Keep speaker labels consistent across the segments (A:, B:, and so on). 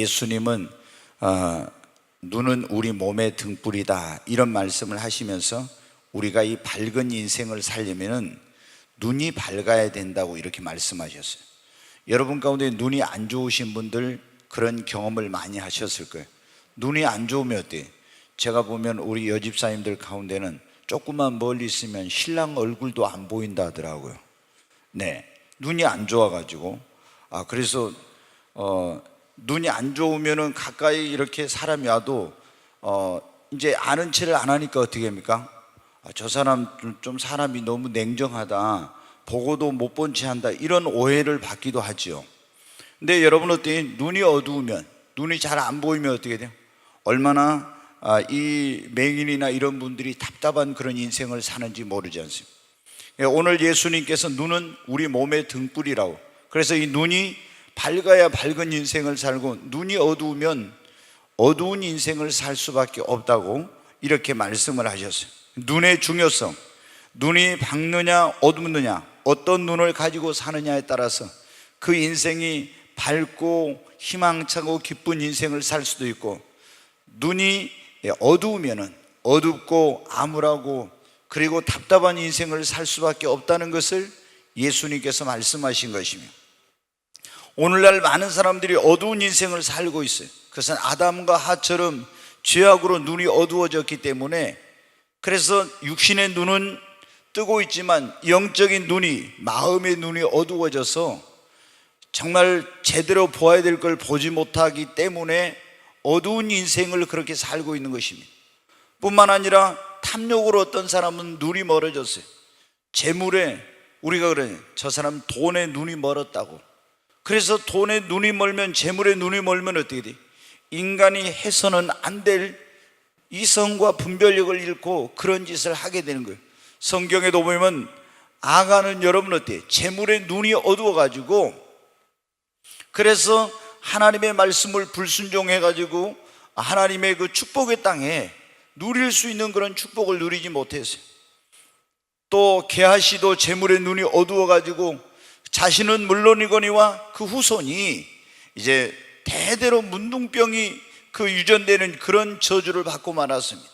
A: 예수님은 눈은 우리 몸의 등불이다 이런 말씀을 하시면서 우리가 이 밝은 인생을 살려면 눈이 밝아야 된다고 이렇게 말씀하셨어요. 여러분 가운데 눈이 안 좋으신 분들 그런 경험을 많이 하셨을 거예요. 눈이 안 좋으면 어때요? 제가 보면 우리 여집사님들 가운데는 조금만 멀리 있으면 신랑 얼굴도 안 보인다 하더라고요. 네, 눈이 안 좋아가지고 그래서 눈이 안 좋으면은 가까이 이렇게 사람이 와도 이제 아는 체를 안 하니까 어떻게 합니까? 저 사람 좀 사람이 너무 냉정하다, 보고도 못 본 채 한다, 이런 오해를 받기도 하지요. 근데 여러분 어때요? 눈이 어두우면, 눈이 잘 안 보이면 어떻게 돼요? 얼마나 이 맹인이나 이런 분들이 답답한 그런 인생을 사는지 모르지 않습니까? 오늘 예수님께서 눈은 우리 몸의 등불이라고, 그래서 이 눈이 밝아야 밝은 인생을 살고 눈이 어두우면 어두운 인생을 살 수밖에 없다고 이렇게 말씀을 하셨어요. 눈의 중요성, 눈이 밝느냐 어둡느냐, 어떤 눈을 가지고 사느냐에 따라서 그 인생이 밝고 희망차고 기쁜 인생을 살 수도 있고, 눈이 어두우면은 어둡고 암울하고 그리고 답답한 인생을 살 수밖에 없다는 것을 예수님께서 말씀하신 것이며, 오늘날 많은 사람들이 어두운 인생을 살고 있어요. 그것은 아담과 하처럼 죄악으로 눈이 어두워졌기 때문에, 그래서 육신의 눈은 뜨고 있지만 영적인 눈이, 마음의 눈이 어두워져서 정말 제대로 보아야 될 걸 보지 못하기 때문에 어두운 인생을 그렇게 살고 있는 것입니다. 뿐만 아니라 탐욕으로 어떤 사람은 눈이 멀어졌어요. 재물에, 우리가 그래요, 저 사람 돈에 눈이 멀었다고. 그래서 돈에 눈이 멀면, 재물에 눈이 멀면 어떻게 돼? 인간이 해서는 안 될 이성과 분별력을 잃고 그런 짓을 하게 되는 거예요. 성경에도 보면 아간은 여러분 어때요? 재물에 눈이 어두워가지고, 그래서 하나님의 말씀을 불순종해가지고 하나님의 그 축복의 땅에 누릴 수 있는 그런 축복을 누리지 못했어요. 또 게하시도 재물에 눈이 어두워가지고 자신은 물론이거니와 그 후손이 이제 대대로 문둥병이 그 유전되는 그런 저주를 받고 말았습니다.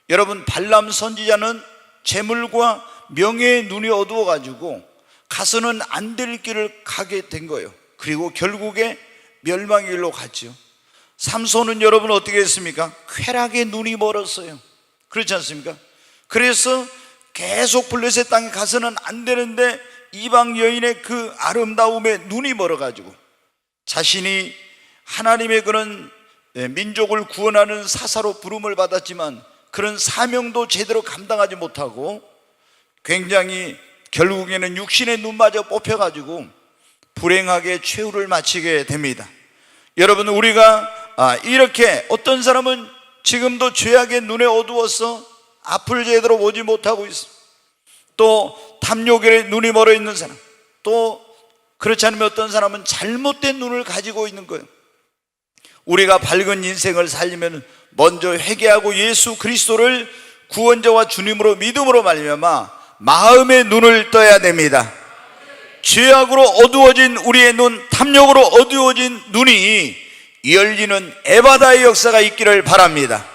A: 여러분, 발람 선지자는 재물과 명예의 눈이 어두워가지고 가서는 안 될 길을 가게 된 거예요. 그리고 결국에 멸망의 길로 갔죠. 삼손은 여러분 어떻게 했습니까? 쾌락의 눈이 멀었어요. 그렇지 않습니까? 그래서 계속 블레셋 땅에 가서는 안 되는데 이방 여인의 그 아름다움에 눈이 멀어가지고 자신이 하나님의 그런 민족을 구원하는 사사로 부름을 받았지만 그런 사명도 제대로 감당하지 못하고 굉장히 결국에는 육신의 눈마저 뽑혀가지고 불행하게 최후를 마치게 됩니다. 여러분, 우리가 이렇게 어떤 사람은 지금도 죄악의 눈에 어두워서 앞을 제대로 보지 못하고 있어. 또 탐욕에 눈이 멀어 있는 사람, 또 그렇지 않으면 어떤 사람은 잘못된 눈을 가지고 있는 거예요. 우리가 밝은 인생을 살려면 먼저 회개하고 예수 그리스도를 구원자와 주님으로 믿음으로 말미암아 마음의 눈을 떠야 됩니다. 죄악으로 어두워진 우리의 눈, 탐욕으로 어두워진 눈이 열리는 에바다의 역사가 있기를 바랍니다.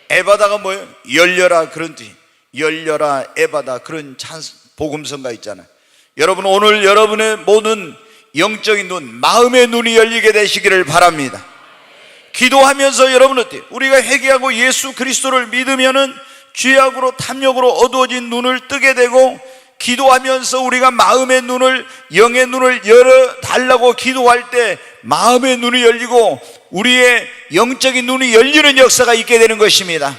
A: 에바다가 뭐예요? 열려라, 그런 뜻. 열려라 에바다, 그런 복음서가 있잖아요. 여러분, 오늘 여러분의 모든 영적인 눈, 마음의 눈이 열리게 되시기를 바랍니다. 기도하면서 여러분 어때요? 우리가 회개하고 예수 그리스도를 믿으면은 죄악으로 탐욕으로 어두워진 눈을 뜨게 되고, 기도하면서 우리가 마음의 눈을, 영의 눈을 열어달라고 기도할 때 마음의 눈이 열리고 우리의 영적인 눈이 열리는 역사가 있게 되는 것입니다.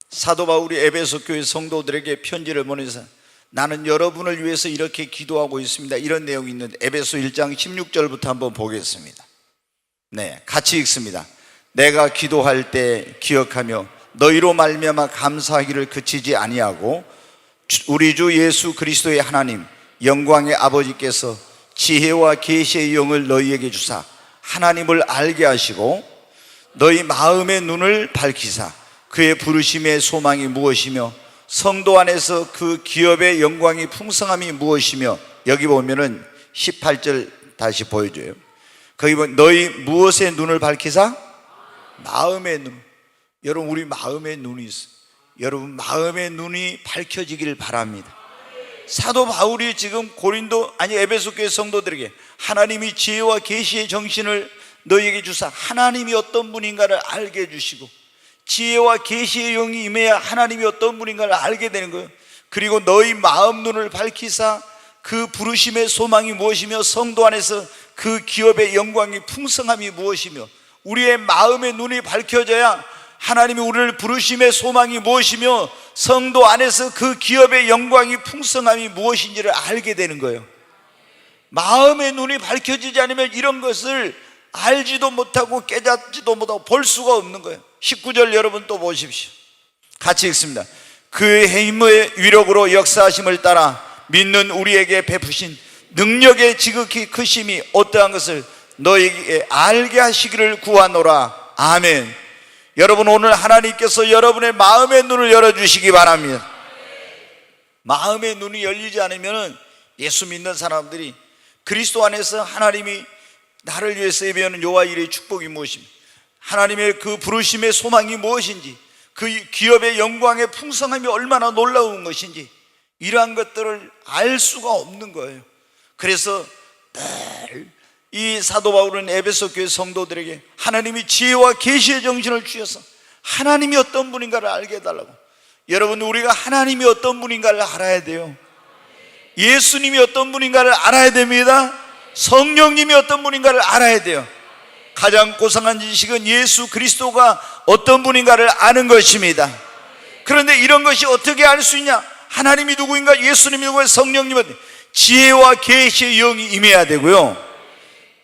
A: 사도 바울이 에베소 교회 성도들에게 편지를 보내서 나는 여러분을 위해서 이렇게 기도하고 있습니다, 이런 내용이 있는데 에베소 1장 16절부터 한번 보겠습니다. 네, 같이 읽습니다. 내가 기도할 때 기억하며 너희로 말미암아 감사하기를 그치지 아니하고 우리 주 예수 그리스도의 하나님 영광의 아버지께서 지혜와 계시의 영을 너희에게 주사 하나님을 알게 하시고 너희 마음의 눈을 밝히사 그의 부르심의 소망이 무엇이며 성도 안에서 그 기업의 영광이 풍성함이 무엇이며, 여기 보면은 18절 다시 보여줘요. 거기 보면 너희 무엇의 눈을 밝히사? 마음의 눈. 여러분, 우리 마음의 눈이 있어요. 여러분, 마음의 눈이 밝혀지기를 바랍니다. 사도 바울이 지금 에베소 교회 성도들에게 하나님이 지혜와 계시의 정신을 너희에게 주사 하나님이 어떤 분인가를 알게 해주시고, 지혜와 계시의 영이 임해야 하나님이 어떤 분인가를 알게 되는 거예요. 그리고 너희 마음 눈을 밝히사 그 부르심의 소망이 무엇이며 성도 안에서 그 기업의 영광이 풍성함이 무엇이며, 우리의 마음의 눈이 밝혀져야 하나님이 우리를 부르심의 소망이 무엇이며 성도 안에서 그 기업의 영광이 풍성함이 무엇인지를 알게 되는 거예요. 마음의 눈이 밝혀지지 않으면 이런 것을 알지도 못하고 깨닫지도 못하고 볼 수가 없는 거예요. 19절 여러분 또 보십시오. 같이 읽습니다. 그의 힘의 위력으로 역사하심을 따라 믿는 우리에게 베푸신 능력의 지극히 크심이 어떠한 것을 너에게 알게 하시기를 구하노라. 아멘. 여러분, 오늘 하나님께서 여러분의 마음의 눈을 열어주시기 바랍니다. 마음의 눈이 열리지 않으면 예수 믿는 사람들이 그리스도 안에서 하나님이 나를 위해서 예배하는 여호와 일의 축복이 무엇인지, 하나님의 그 부르심의 소망이 무엇인지, 그 기업의 영광의 풍성함이 얼마나 놀라운 것인지, 이러한 것들을 알 수가 없는 거예요. 그래서 늘 이 사도 바울은 에베소 교회 성도들에게 하나님이 지혜와 계시의 정신을 주셔서 하나님이 어떤 분인가를 알게 해달라고. 여러분, 우리가 하나님이 어떤 분인가를 알아야 돼요. 예수님이 어떤 분인가를 알아야 됩니다. 성령님이 어떤 분인가를 알아야 돼요. 가장 고상한 지식은 예수 그리스도가 어떤 분인가를 아는 것입니다. 그런데 이런 것이 어떻게 알 수 있냐? 하나님이 누구인가, 예수님이 누구인가, 성령님은 지혜와 계시의 영이 임해야 되고요,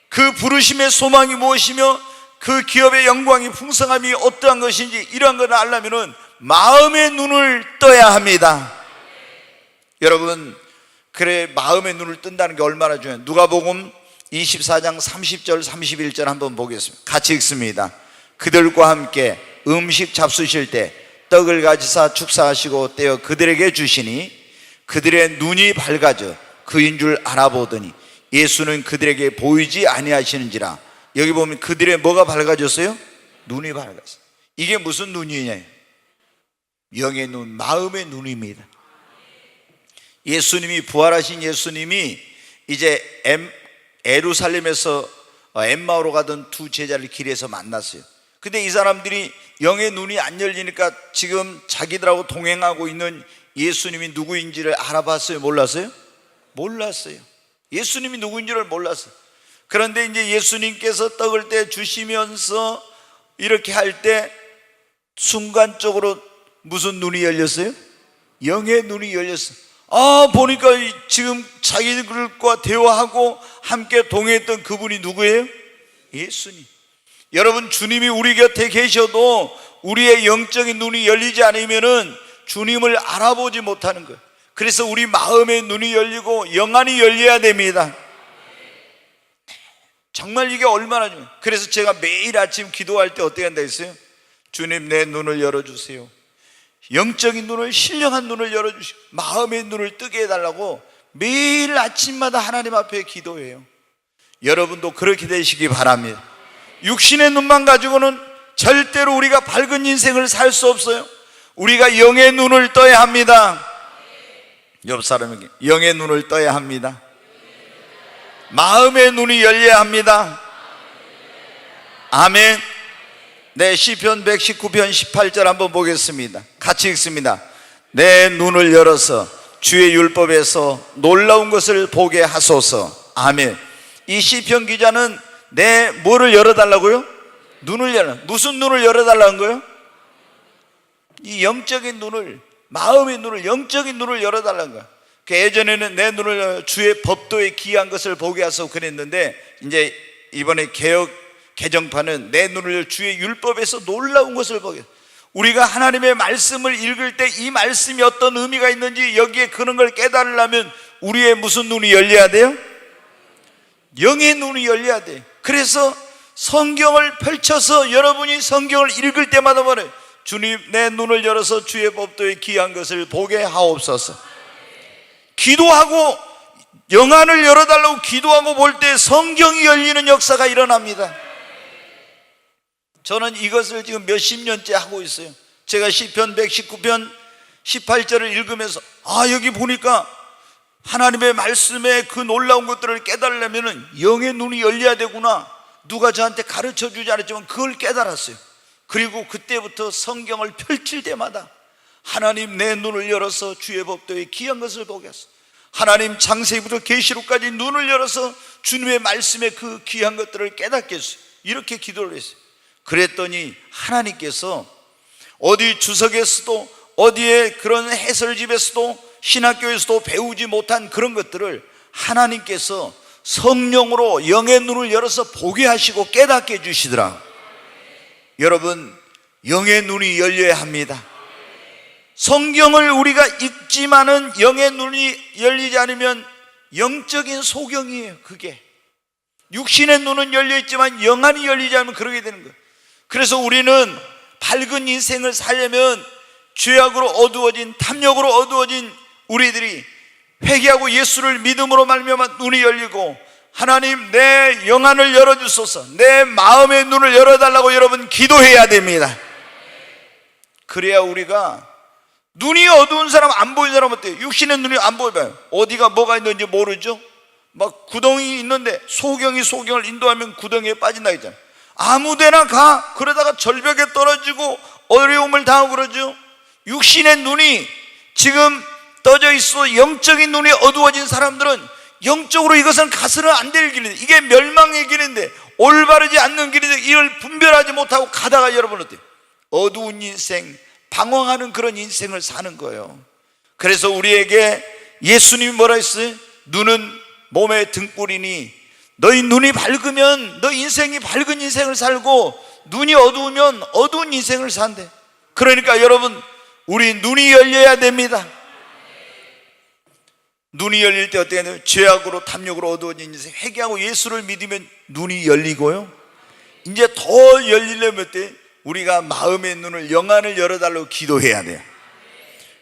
A: 그 부르심의 소망이 무엇이며 그 기업의 영광이 풍성함이 어떠한 것인지 이러한 것을 알려면 마음의 눈을 떠야 합니다. 여러분, 그래 마음의 눈을 뜬다는 게 얼마나 중요해요. 누가복음 24장 30절 31절 한번 보겠습니다. 같이 읽습니다. 그들과 함께 음식 잡수실 때 떡을 가지사 축사하시고 떼어 그들에게 주시니 그들의 눈이 밝아져 그인 줄 알아보더니 예수는 그들에게 보이지 아니하시는지라. 여기 보면 그들의 뭐가 밝아졌어요? 눈이 밝았어요. 이게 무슨 눈이냐? 영의 눈, 마음의 눈입니다. 예수님이, 부활하신 예수님이 이제 에루살렘에서 엠마오로 가던 두 제자를 길에서 만났어요. 근데 이 사람들이 영의 눈이 안 열리니까 지금 자기들하고 동행하고 있는 예수님이 누구인지를 알아봤어요? 몰랐어요? 몰랐어요. 예수님이 누구인지를 몰랐어요. 그런데 이제 예수님께서 떡을 떼 주시면서 이렇게 할 때 순간적으로 무슨 눈이 열렸어요? 영의 눈이 열렸어요. 보니까 지금 자기들과 대화하고 함께 동행했던 그분이 누구예요? 예수님. 여러분, 주님이 우리 곁에 계셔도 우리의 영적인 눈이 열리지 않으면은 주님을 알아보지 못하는 거예요. 그래서 우리 마음의 눈이 열리고 영안이 열려야 됩니다. 정말 이게 얼마나 중요해요. 그래서 제가 매일 아침 기도할 때 어떻게 한다 했어요? 주님, 내 눈을 열어주세요. 영적인 눈을, 신령한 눈을 열어주시고 마음의 눈을 뜨게 해달라고 매일 아침마다 하나님 앞에 기도해요. 여러분도 그렇게 되시기 바랍니다. 육신의 눈만 가지고는 절대로 우리가 밝은 인생을 살 수 없어요. 우리가 영의 눈을 떠야 합니다. 옆 사람에게 영의 눈을 떠야 합니다. 마음의 눈이 열려야 합니다. 아멘. 네, 시편 119편 18절 한번 보겠습니다. 같이 읽습니다. 내 눈을 열어서 주의 율법에서 놀라운 것을 보게 하소서. 아멘. 이 시편 기자는 내 뭐를 열어달라고요? 눈을 열어. 무슨 눈을 열어달라는 거예요? 이 영적인 눈을, 마음의 눈을, 영적인 눈을 열어달라는 거야. 예전에는 내 눈을 주의 법도에 기이한 것을 보게 하소 그랬는데, 이제 이번에 개정판은 내 눈을 주의 율법에서 놀라운 것을 보게. 우리가 하나님의 말씀을 읽을 때 이 말씀이 어떤 의미가 있는지 여기에 그런 걸 깨달으려면 우리의 무슨 눈이 열려야 돼요? 영의 눈이 열려야 돼요. 그래서 성경을 펼쳐서 여러분이 성경을 읽을 때마다 말해요. 주님, 내 눈을 열어서 주의 법도에 기이한 것을 보게 하옵소서. 기도하고 영안을 열어달라고 기도하고 볼 때 성경이 열리는 역사가 일어납니다. 저는 이것을 지금 몇십 년째 하고 있어요. 제가 시편 119편 18절을 읽으면서 여기 보니까 하나님의 말씀에 그 놀라운 것들을 깨달으려면 영의 눈이 열려야 되구나. 누가 저한테 가르쳐 주지 않았지만 그걸 깨달았어요. 그리고 그때부터 성경을 펼칠 때마다 하나님 내 눈을 열어서 주의 법도에 귀한 것을 보게 하소서. 하나님 창세기부터 계시록까지 눈을 열어서 주님의 말씀에 그 귀한 것들을 깨닫게 해주세요. 이렇게 기도를 했어요. 그랬더니 하나님께서 어디 주석에서도 어디에 그런 해설집에서도 신학교에서도 배우지 못한 그런 것들을 하나님께서 성령으로 영의 눈을 열어서 보게 하시고 깨닫게 해주시더라. 여러분, 영의 눈이 열려야 합니다. 성경을 우리가 읽지만은 영의 눈이 열리지 않으면 영적인 소경이에요. 그게 육신의 눈은 열려있지만 영안이 열리지 않으면 그러게 되는 거예요. 그래서 우리는 밝은 인생을 살려면 죄악으로 어두워진, 탐욕으로 어두워진 우리들이 회개하고 예수를 믿음으로 말미암아 눈이 열리고, 하나님 내 영안을 열어주소서, 내 마음의 눈을 열어달라고 여러분 기도해야 됩니다. 그래야 우리가, 눈이 어두운 사람, 안 보이는 사람 어때요? 육신의 눈이 안 보여요. 어디가 뭐가 있는지 모르죠. 막 구덩이 있는데 소경이 소경을 인도하면 구덩이에 빠진다 했잖아요. 아무데나 가. 그러다가 절벽에 떨어지고 어려움을 당하고 그러죠. 육신의 눈이 지금 떠져 있어 영적인 눈이 어두워진 사람들은 영적으로 이것은 가서는 안 될 길인데, 이게 멸망의 길인데, 올바르지 않는 길인데 이걸 분별하지 못하고 가다가 여러분 어때요? 어두운 인생, 방황하는 그런 인생을 사는 거예요. 그래서 우리에게 예수님이 뭐라 했어요? 눈은 몸의 등불이니 너희 눈이 밝으면 너 인생이 밝은 인생을 살고, 눈이 어두우면 어두운 인생을 산대. 그러니까 여러분, 우리 눈이 열려야 됩니다. 눈이 열릴 때 어떻게 해야 돼요? 죄악으로 탐욕으로 어두워진 인생, 회개하고 예수를 믿으면 눈이 열리고요, 이제 더 열리려면 어때? 우리가 마음의 눈을, 영안을 열어달라고 기도해야 돼요.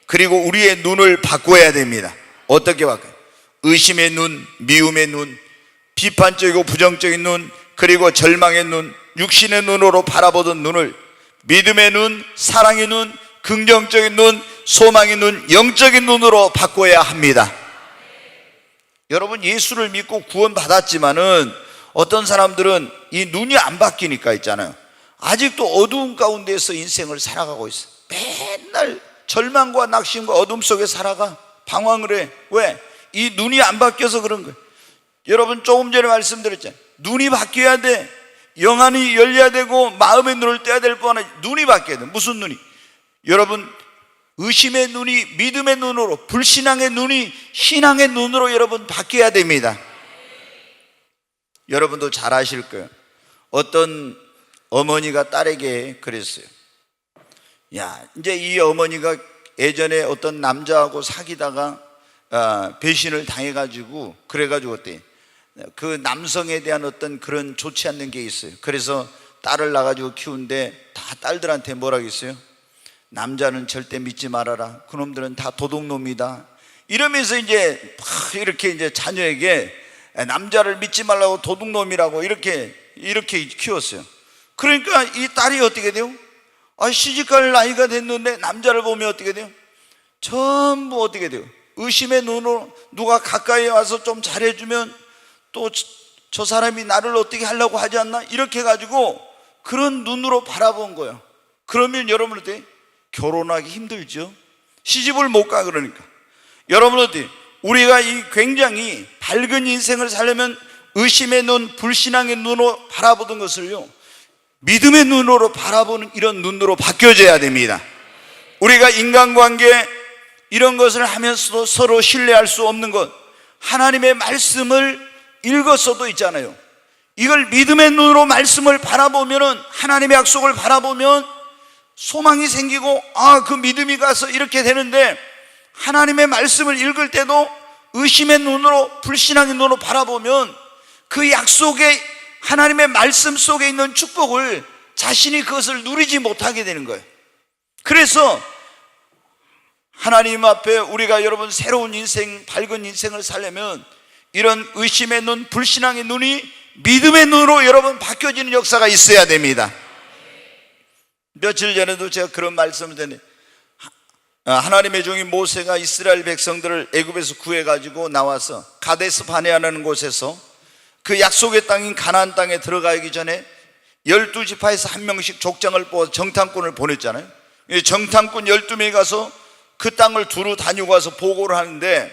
A: 그리고 우리의 눈을 바꿔야 됩니다. 어떻게 바꿔요? 의심의 눈, 미움의 눈, 비판적이고 부정적인 눈, 그리고 절망의 눈, 육신의 눈으로 바라보던 눈을 믿음의 눈, 사랑의 눈, 긍정적인 눈, 소망의 눈, 영적인 눈으로 바꿔야 합니다. 여러분, 예수를 믿고 구원 받았지만은 어떤 사람들은 이 눈이 안 바뀌니까 있잖아요, 아직도 어두운 가운데서 인생을 살아가고 있어요. 맨날 절망과 낙심과 어둠 속에 살아가. 방황을 해. 왜? 이 눈이 안 바뀌어서 그런 거예요. 여러분, 조금 전에 말씀드렸잖아요. 눈이 바뀌어야 돼. 영안이 열려야 되고 마음의 눈을 떼야 될 뻔한, 눈이 바뀌어야 돼. 무슨 눈이? 여러분, 의심의 눈이 믿음의 눈으로, 불신앙의 눈이 신앙의 눈으로 여러분 바뀌어야 됩니다. 여러분도 잘 아실 거예요. 어떤 어머니가 딸에게 그랬어요. 야, 이제 이 어머니가 예전에 어떤 남자하고 사귀다가 배신을 당해가지고, 그래가지고 어때? 그 남성에 대한 어떤 그런 좋지 않는 게 있어요. 그래서 딸을 낳아가지고 키우는데 다 딸들한테 뭐라고 했어요? 남자는 절대 믿지 말아라. 그놈들은 다 도둑놈이다. 이러면서 이제 이렇게 이제 자녀에게 남자를 믿지 말라고 도둑놈이라고 이렇게 키웠어요. 그러니까 이 딸이 어떻게 돼요? 시집갈 나이가 됐는데 남자를 보면 어떻게 돼요? 전부 어떻게 돼요? 의심의 눈으로, 누가 가까이 와서 좀 잘해주면 또 저 사람이 나를 어떻게 하려고 하지 않나? 이렇게 해가지고 그런 눈으로 바라본 거예요. 그러면 여러분 어때요? 결혼하기 힘들죠. 시집을 못 가. 그러니까 여러분 어때요? 우리가 이 굉장히 밝은 인생을 살려면 의심의 눈, 불신앙의 눈으로 바라보던 것을요, 믿음의 눈으로 바라보는 이런 눈으로 바뀌어져야 됩니다. 우리가 인간관계 이런 것을 하면서도 서로 신뢰할 수 없는 것, 하나님의 말씀을 읽었어도 있잖아요. 이걸 믿음의 눈으로 말씀을 바라보면은, 하나님의 약속을 바라보면 소망이 생기고, 그 믿음이 가서 이렇게 되는데, 하나님의 말씀을 읽을 때도 의심의 눈으로, 불신앙의 눈으로 바라보면 그 약속의 하나님의 말씀 속에 있는 축복을 자신이 그것을 누리지 못하게 되는 거예요. 그래서 하나님 앞에 우리가 여러분 새로운 인생, 밝은 인생을 살려면 이런 의심의 눈, 불신앙의 눈이 믿음의 눈으로 여러분 바뀌어지는 역사가 있어야 됩니다. 며칠 전에도 제가 그런 말씀을 드렸는데, 하나님의 종인 모세가 이스라엘 백성들을 애굽에서 구해가지고 나와서 가데스 바네아라는 곳에서 그 약속의 땅인 가나안 땅에 들어가기 전에 12지파에서 한 명씩 족장을 뽑아서 정탐꾼을 보냈잖아요. 정탐꾼 12명이 가서 그 땅을 두루 다니고 와서 보고를 하는데,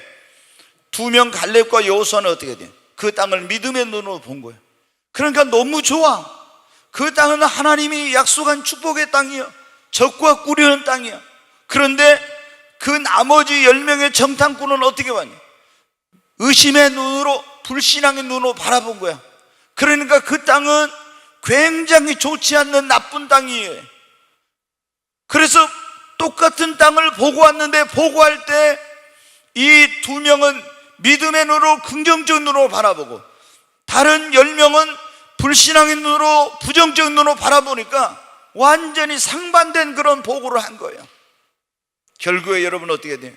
A: 2명 갈렙과 여호수아는 어떻게 돼요? 그 땅을 믿음의 눈으로 본 거예요. 그러니까 너무 좋아. 그 땅은 하나님이 약속한 축복의 땅이야. 적과 꿀이는 땅이야. 그런데 그 나머지 10명의 정탐꾼은 어떻게 봤냐? 의심의 눈으로, 불신앙의 눈으로 바라본 거야. 그러니까 그 땅은 굉장히 좋지 않는 나쁜 땅이에요. 그래서 똑같은 땅을 보고 왔는데, 보고할 때 이 2명은 믿음의 눈으로, 긍정적 눈으로 바라보고, 다른 10명은 불신앙의 눈으로, 부정적 눈으로 바라보니까 완전히 상반된 그런 보고를 한 거예요. 결국에 여러분 어떻게 돼요?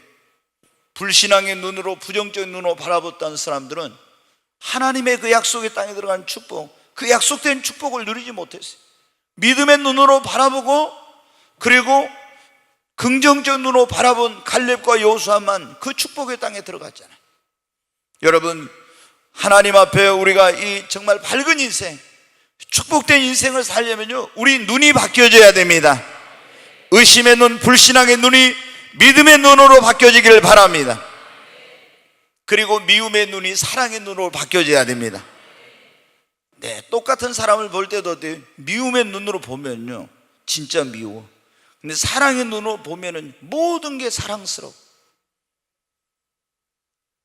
A: 불신앙의 눈으로, 부정적 눈으로 바라봤던 사람들은 하나님의 그 약속의 땅에 들어간 축복, 그 약속된 축복을 누리지 못했어요. 믿음의 눈으로 바라보고, 그리고 긍정적 눈으로 바라본 갈렙과 여호수아만 그 축복의 땅에 들어갔잖아요. 여러분, 하나님 앞에 우리가 이 정말 밝은 인생, 축복된 인생을 살려면요, 우리 눈이 바뀌어져야 됩니다. 의심의 눈, 불신앙의 눈이 믿음의 눈으로 바뀌어지기를 바랍니다. 그리고 미움의 눈이 사랑의 눈으로 바뀌어져야 됩니다. 네, 똑같은 사람을 볼 때도 미움의 눈으로 보면요 진짜 미워. 근데 사랑의 눈으로 보면은 모든 게 사랑스러워.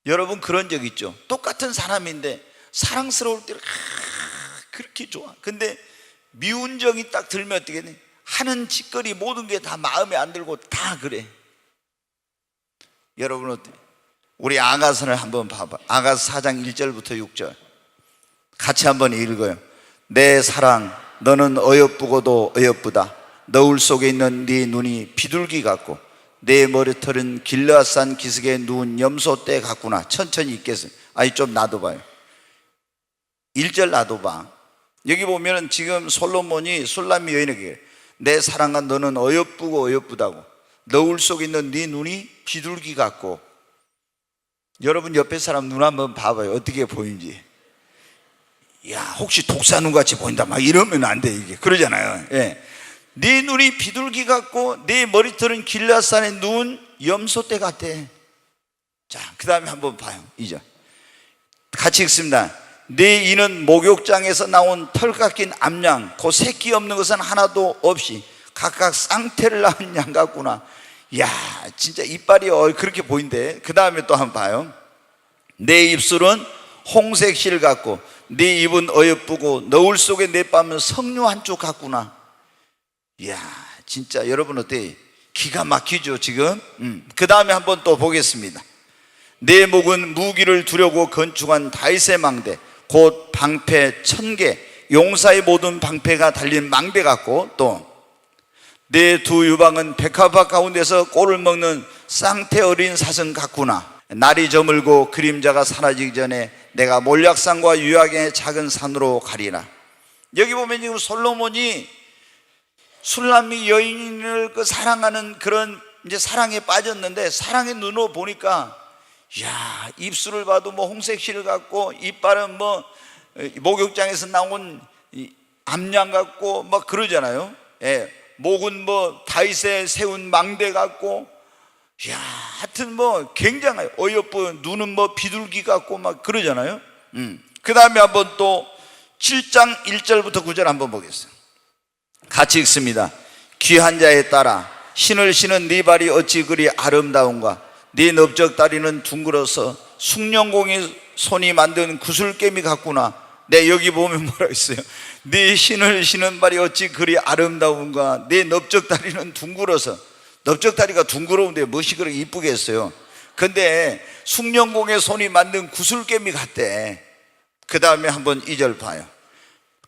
A: 여러분 그런 적 있죠? 똑같은 사람인데 사랑스러울 때는 그렇게 좋아. 근데 미운 정이 딱 들면 어떻게 돼? 하는 짓거리 모든 게 다 마음에 안 들고 다 그래. 여러분 어때? 우리 아가서를 한번 봐봐. 아가서 4장 1절부터 6절 같이 한번 읽어요. 내 사랑, 너는 어여쁘고도 어여쁘다. 너울 속에 있는 네 눈이 비둘기 같고 내 머리털은 길르앗산 기슭에 누운 염소떼 같구나. 천천히 읽겠어요. 아니 좀 놔둬봐요. 1절 놔둬봐. 여기 보면은 지금 솔로몬이 술람미 여인에게 내 사랑아 너는 어여쁘고 어여쁘다고, 너울 속에 있는 네 눈이 비둘기 같고. 여러분 옆에 사람 눈 한번 봐봐요. 어떻게 보이는지. 야 혹시 독사눈 같이 보인다 막 이러면 안 돼. 이게 그러잖아요. 예. 네 눈이 비둘기 같고 네 머리털은 길르앗산에 누운 염소떼 같대. 자, 그 다음에 한번 봐요. 2절 같이 읽습니다. 네 이는 목욕장에서 나온 털 깎인 암양, 그 새끼 없는 것은 하나도 없이 각각 쌍태를 낳은 양 같구나. 야 진짜 이빨이 그렇게 보인대. 그 다음에 또 한번 봐요. 내 입술은 홍색 실 같고 네 입은 어여쁘고 너울 속에 내 뺨은 석류 한쪽 같구나. 이야 진짜 여러분 어때요? 기가 막히죠 지금. 그 다음에 한번 또 보겠습니다. 내 목은 무기를 두려고 건축한 다윗의 망대, 곧 방패 1000개, 용사의 모든 방패가 달린 망대 같고, 또 내 두 유방은 백합화 가운데서 꼴을 먹는 쌍태 어린 사슴 같구나. 날이 저물고 그림자가 사라지기 전에 내가 몰약산과 유약의 작은 산으로 가리라. 여기 보면 지금 솔로몬이 술람미 여인을 사랑하는 그런 이제 사랑에 빠졌는데, 사랑의 눈으로 보니까 야 입술을 봐도 뭐 홍색실 같고, 이빨은 뭐 목욕장에서 나온 암양 같고 막 그러잖아요. 예, 목은 뭐 다윗에 세운 망대 같고, 야 하여튼 뭐 굉장해요. 어여쁜 눈은 뭐 비둘기 같고 막 그러잖아요. 그 다음에 한번 또 7장 1절부터 9절 한번 보겠어요. 같이 읽습니다. 귀한 자에 따라 신을 신은 네 발이 어찌 그리 아름다운가. 네 넓적다리는 둥글어서 숭늉공이 손이 만든 구슬개미 같구나. 네 여기 보면 뭐라고 있어요? 네 신을 신은 발이 어찌 그리 아름다운가. 네 넓적다리는 둥글어서. 넓적다리가 둥그러운데 무엇이 그렇게 이쁘게 했어요? 근데 숭늉공의 손이 만든 구슬개미 같대. 그 다음에 한번 2절 봐요.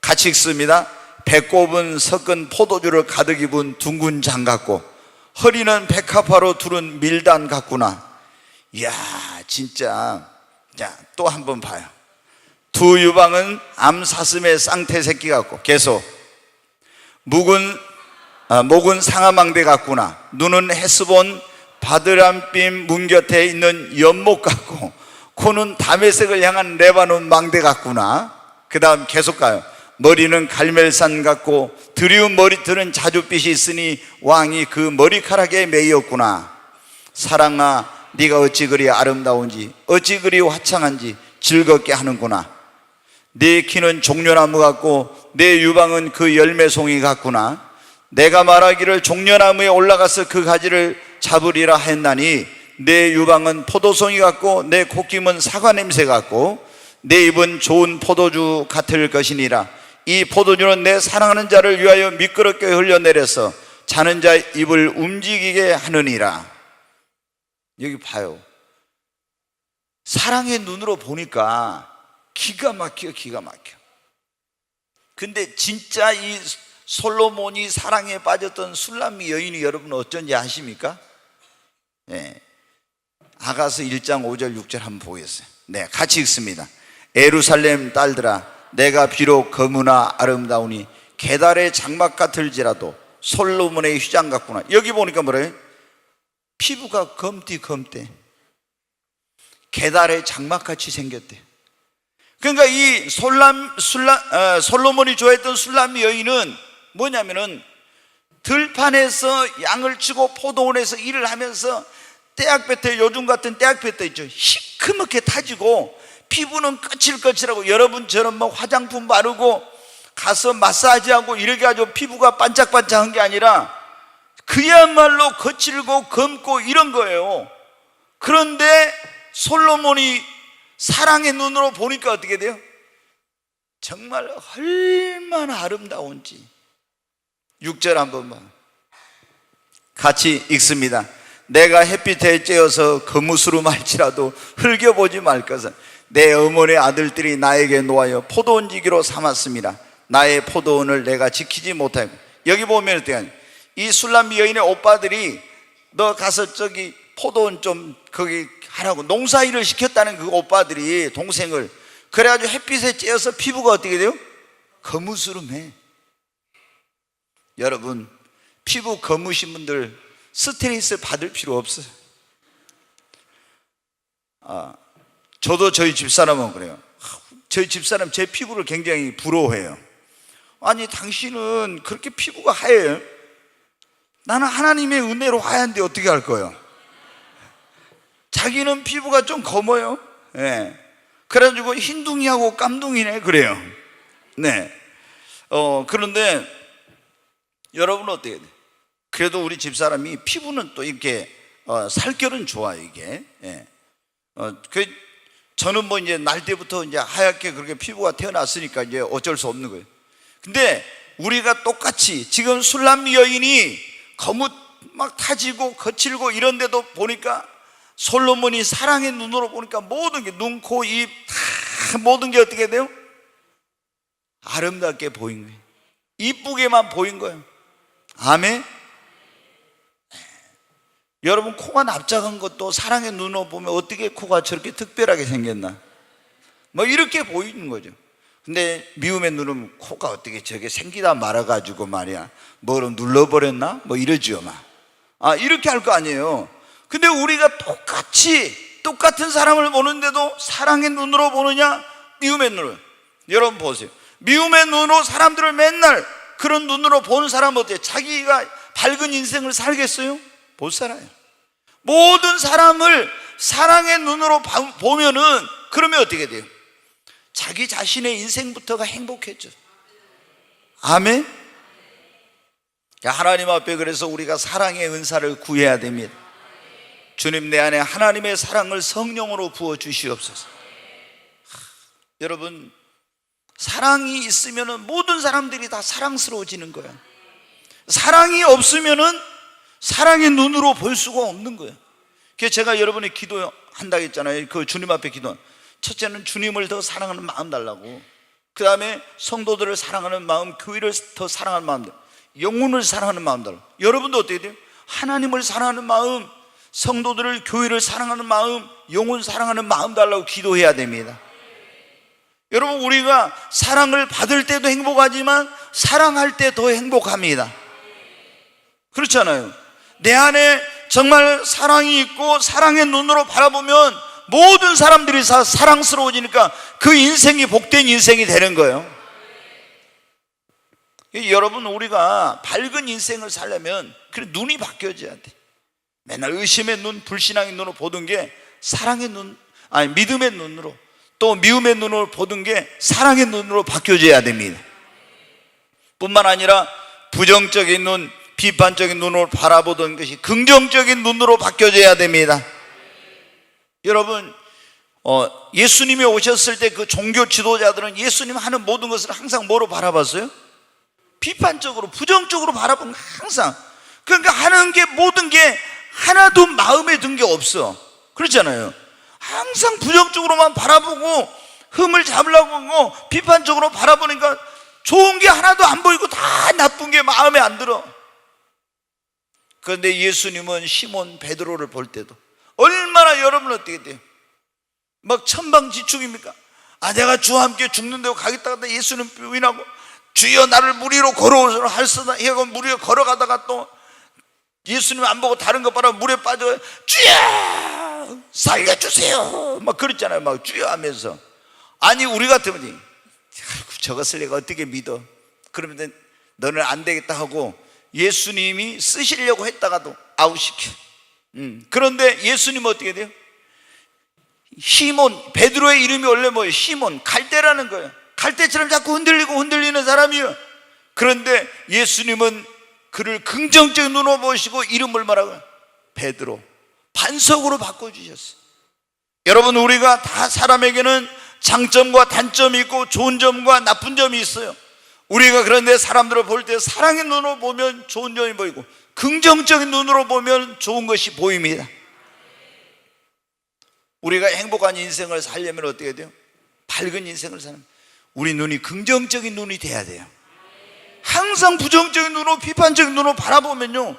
A: 같이 읽습니다. 배꼽은 섞은 포도주를 가득 입은 둥근 장 같고 허리는 백합화로 두른 밀단 같구나. 이야 진짜 자, 또 한번 봐요. 두 유방은 암사슴의 쌍태 새끼 같고 계속 목은 상아망대 같구나. 눈은 헤스본 바드람빔 문 곁에 있는 연못 같고 코는 다메섹을 향한 레바논 망대 같구나. 그 다음 계속 가요. 머리는 갈멜산 같고 드리운 머리털은 자줏빛이 있으니 왕이 그 머리카락에 매였구나. 사랑아, 네가 어찌 그리 아름다운지 어찌 그리 화창한지 즐겁게 하는구나. 네 키는 종려나무 같고 네 유방은 그 열매송이 같구나. 내가 말하기를 종려나무에 올라가서 그 가지를 잡으리라 했나니 내 유방은 포도송이 같고 내 콧김은 사과 냄새 같고 내 입은 좋은 포도주 같을 것이니라. 이 포도주는 내 사랑하는 자를 위하여 미끄럽게 흘려내려서 자는 자의 입을 움직이게 하느니라. 여기 봐요. 사랑의 눈으로 보니까 기가 막혀. 근데 진짜 이 솔로몬이 사랑에 빠졌던 술람미 여인이 여러분 어쩐지 아십니까? 네. 아가서 1장 5절 6절 한번 보겠어요. 네, 같이 읽습니다. 예루살렘 딸들아, 내가 비록 거무나 아름다우니 게달의 장막 같을지라도 솔로몬의 휘장 같구나. 여기 보니까 뭐래요? 피부가 검대. 게달의 장막같이 생겼대. 그러니까 이 솔로몬이 좋아했던 술람미 여인은 뭐냐면은 들판에서 양을 치고 포도원에서 일을 하면서 떼약볕에, 요즘 같은 떼약볕에 있죠, 시커멓게 타지고 피부는 거칠거칠하고 여러분처럼 뭐 화장품 바르고 가서 마사지하고 이렇게 가지고 피부가 반짝반짝한 게 아니라 그야말로 거칠고 검고 이런 거예요. 그런데 솔로몬이 사랑의 눈으로 보니까 어떻게 돼요? 정말 얼마나 아름다운지. 6절 한 번만 같이 읽습니다. 내가 햇빛에 쬐어서 거무스름할지라도 흘겨보지 말 것은 내 어머니의 아들들이 나에게 놓아여 포도원지기로 삼았습니다. 나의 포도원을 내가 지키지 못하고. 여기 보면 어때요? 이 술람미 여인의 오빠들이 너 가서 저기 포도원 좀 거기 하라고 농사일을 시켰다는 그 오빠들이 동생을, 그래가지고 햇빛에 쬐어서 피부가 어떻게 돼요? 거무스름해. 여러분, 피부 거무신 분들 스트레스 받을 필요 없어요. 저도 저희 집사람은 그래요. 저희 집사람 제 피부를 굉장히 부러워해요. 아니, 당신은 그렇게 피부가 하얘요? 나는 하나님의 은혜로 하얀데 어떻게 할 거예요? 자기는 피부가 좀 검어요. 네. 그래가지고 흰둥이하고 깜둥이네 그래요. 네. 그런데 여러분은 어떻게 돼요? 그래도 우리 집사람이 피부는 또 이렇게 살결은 좋아요 이게. 예. 저는 뭐 이제 날 때부터 이제 하얗게 그렇게 피부가 태어났으니까 이제 어쩔 수 없는 거예요. 근데 우리가 똑같이 지금 술람미 여인이 거뭇 막 타지고 거칠고 이런데도 보니까 솔로몬이 사랑의 눈으로 보니까 모든 게 눈, 코, 입 다 모든 게 어떻게 돼요? 아름답게 보인 거예요. 이쁘게만 보인 거예요. 아멘. 여러분, 코가 납작한 것도 사랑의 눈으로 보면 어떻게 코가 저렇게 특별하게 생겼나, 뭐 이렇게 보이는 거죠. 근데 미움의 눈은 코가 어떻게 저게 생기다 말아가지고 말이야 뭐로 눌러버렸나 뭐 이러지요 막. 이렇게 할 거 아니에요. 근데 우리가 똑같은 사람을 보는데도 사랑의 눈으로 보느냐 미움의 눈으로. 여러분 보세요. 미움의 눈으로 사람들을 맨날 그런 눈으로 보는 사람은 어때요? 자기가 밝은 인생을 살겠어요? 못 살아요. 모든 사람을 사랑의 눈으로 보면은 그러면 어떻게 돼요? 자기 자신의 인생부터가 행복해져. 아멘. 하나님 앞에 그래서 우리가 사랑의 은사를 구해야 됩니다. 주님, 내 안에 하나님의 사랑을 성령으로 부어 주시옵소서. 여러분, 사랑이 있으면 모든 사람들이 다 사랑스러워지는 거예요. 사랑이 없으면 사랑의 눈으로 볼 수가 없는 거예요. 그래서 제가 여러분이 기도한다고 했잖아요. 그 주님 앞에 기도. 첫째는 주님을 더 사랑하는 마음 달라고. 그 다음에 성도들을 사랑하는 마음, 교회를 더 사랑하는 마음, 영혼을 사랑하는 마음 달라고. 여러분도 어떻게 돼요? 하나님을 사랑하는 마음, 성도들을, 교회를 사랑하는 마음, 영혼 사랑하는 마음 달라고 기도해야 됩니다. 여러분, 우리가 사랑을 받을 때도 행복하지만 사랑할 때 더 행복합니다. 그렇잖아요. 내 안에 정말 사랑이 있고 사랑의 눈으로 바라보면 모든 사람들이 다 사랑스러워지니까 그 인생이 복된 인생이 되는 거예요. 여러분, 우리가 밝은 인생을 살려면 그래, 눈이 바뀌어져야 돼. 맨날 의심의 눈, 불신앙의 눈으로 보던 게 사랑의 눈, 아니 믿음의 눈으로, 또 미움의 눈으로 보던 게 사랑의 눈으로 바뀌어져야 됩니다. 뿐만 아니라 부정적인 눈, 비판적인 눈으로 바라보던 것이 긍정적인 눈으로 바뀌어져야 됩니다. 여러분, 예수님이 오셨을 때 그 종교 지도자들은 예수님 하는 모든 것을 항상 뭐로 바라봤어요? 비판적으로, 부정적으로 바라본 거 항상. 그러니까 하는 게, 모든 게 하나도 마음에 든 게 없어. 그렇잖아요. 항상 부정적으로만 바라보고 흠을 잡으려고 하고 비판적으로 바라보니까 좋은 게 하나도 안 보이고 다 나쁜 게 마음에 안 들어. 그런데 예수님은 시몬 베드로를 볼 때도 얼마나, 여러분 어떻게 돼요? 막 천방지축입니까? 내가 주와 함께 죽는 데로 가겠다 하다 예수님 부인하고 주여 나를 무리로 걸어오소서 할수다 하고 무리로 걸어가다가 또 예수님 안 보고 다른 거 바라 물에 빠져 주여 살려주세요 막 그랬잖아요. 막 주여 하면서. 아니, 우리 같으면 저것을 내가 어떻게 믿어? 그러면 너는 안 되겠다 하고 예수님이 쓰시려고 했다가도 아웃시켜. 그런데 예수님은 어떻게 돼요? 시몬, 베드로의 이름이 원래 뭐예요? 시몬, 갈대라는 거예요. 갈대처럼 자꾸 흔들리는 사람이에요. 그런데 예수님은 그를 긍정적인 눈으로 보시고 이름을 뭐라고요? 베드로, 반석으로 바꿔주셨어요. 여러분, 우리가 다 사람에게는 장점과 단점이 있고 좋은 점과 나쁜 점이 있어요. 우리가 그런데 사람들을 볼 때 사랑의 눈으로 보면 좋은 점이 보이고 긍정적인 눈으로 보면 좋은 것이 보입니다. 우리가 행복한 인생을 살려면 어떻게 돼요? 밝은 인생을 사는, 우리 눈이 긍정적인 눈이 돼야 돼요. 항상 부정적인 눈으로, 비판적인 눈으로 바라보면요,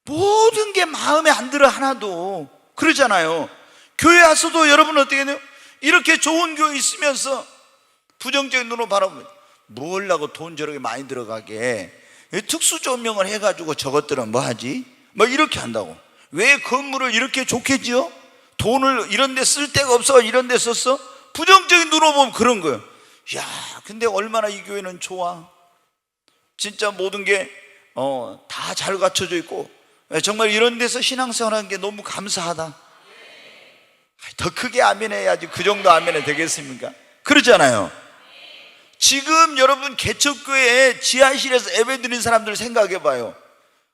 A: 모든 게 마음에 안 들어, 하나도. 그러잖아요. 교회 와서도 여러분 어떻게 돼요? 이렇게 좋은 교회 있으면서 부정적인 눈으로 바라보면 뭘 하고 돈 저렇게 많이 들어가게 특수 조명을 해가지고 저것들은 뭐 하지? 뭐 이렇게 한다고. 왜 건물을 이렇게 좋게 지어? 돈을 이런 데 쓸 데가 없어 이런 데 썼어? 부정적인 눈으로 보면 그런 거예요. 야, 근데 얼마나 이 교회는 좋아. 진짜 모든 게 다 잘 갖춰져 있고 정말 이런 데서 신앙생활하는 게 너무 감사하다. 더 크게 아멘 해야지. 그 정도 아멘이 되겠습니까? 그러잖아요. 지금 여러분 개척교회에 지하실에서 예배드리는 사람들 생각해 봐요.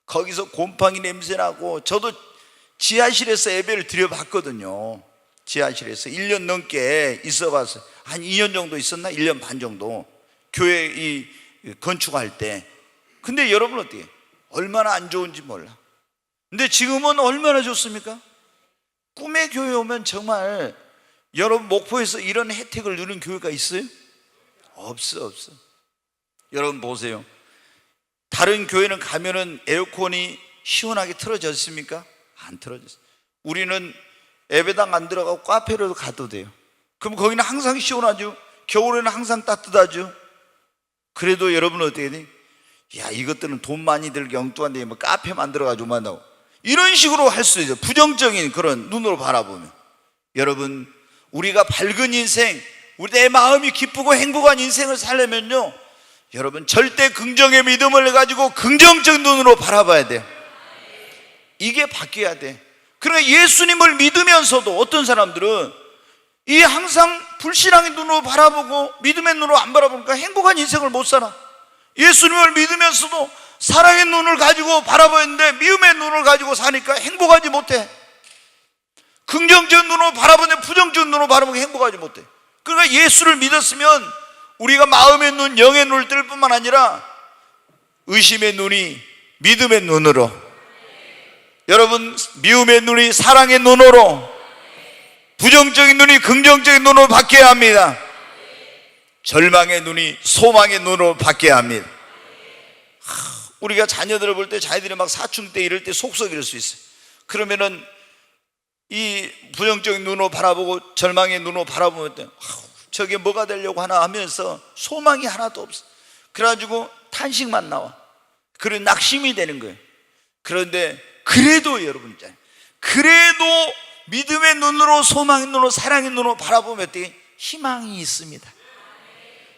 A: 거기서 곰팡이 냄새 나고, 저도 지하실에서 예배를 드려봤거든요. 지하실에서 1년 넘게 있어봤어요. 한 2년 정도 있었나? 1년 반 정도 교회 이 건축할 때. 근데 여러분 어떻게, 얼마나 안 좋은지 몰라. 근데 지금은 얼마나 좋습니까? 꿈의 교회 오면 정말, 여러분 목포에서 이런 혜택을 누리는 교회가 있어요? 없어. 여러분 보세요. 다른 교회는 가면은 에어컨이 시원하게 틀어져 있습니까? 안 틀어졌어요. 우리는 예배당 안 들어가고 카페로 가도 돼요. 그럼 거기는 항상 시원하죠. 겨울에는 항상 따뜻하죠. 그래도 여러분은 어떻게 돼? 야, 이것들은 돈 많이 들게 엉뚱한데 뭐 카페 만들어가지고 만나고, 이런 식으로 할 수 있어요. 부정적인 그런 눈으로 바라보면. 여러분, 우리가 밝은 인생, 우리 내 마음이 기쁘고 행복한 인생을 살려면요, 여러분 절대 긍정의 믿음을 가지고 긍정적인 눈으로 바라봐야 돼요. 이게 바뀌어야 돼. 그러니까 예수님을 믿으면서도 어떤 사람들은 이 항상 불신앙의 눈으로 바라보고 믿음의 눈으로 안 바라보니까 행복한 인생을 못 살아. 예수님을 믿으면서도 사랑의 눈을 가지고 바라보는데 미움의 눈을 가지고 사니까 행복하지 못해. 긍정적인 눈으로 바라보는데 부정적인 눈으로 바라보면 행복하지 못해. 그러니까 예수를 믿었으면 우리가 마음의 눈, 영의 눈을 뜰 뿐만 아니라 의심의 눈이 믿음의 눈으로, 여러분 미움의 눈이 사랑의 눈으로, 부정적인 눈이 긍정적인 눈으로 바뀌어야 합니다. 절망의 눈이 소망의 눈으로 바뀌어야 합니다. 우리가 자녀들을 볼 때 자녀들이 막 사춘기 때 이럴 때 속썩일 수 있어요. 그러면은 이 부정적인 눈으로 바라보고 절망의 눈으로 바라보면 저게 뭐가 되려고 하나 하면서 소망이 하나도 없어. 그래가지고 탄식만 나와. 그리고 낙심이 되는 거예요. 그런데 그래도 여러분 있잖아요, 그래도 믿음의 눈으로, 소망의 눈으로, 사랑의 눈으로 바라보면 어떻게 희망이 있습니다.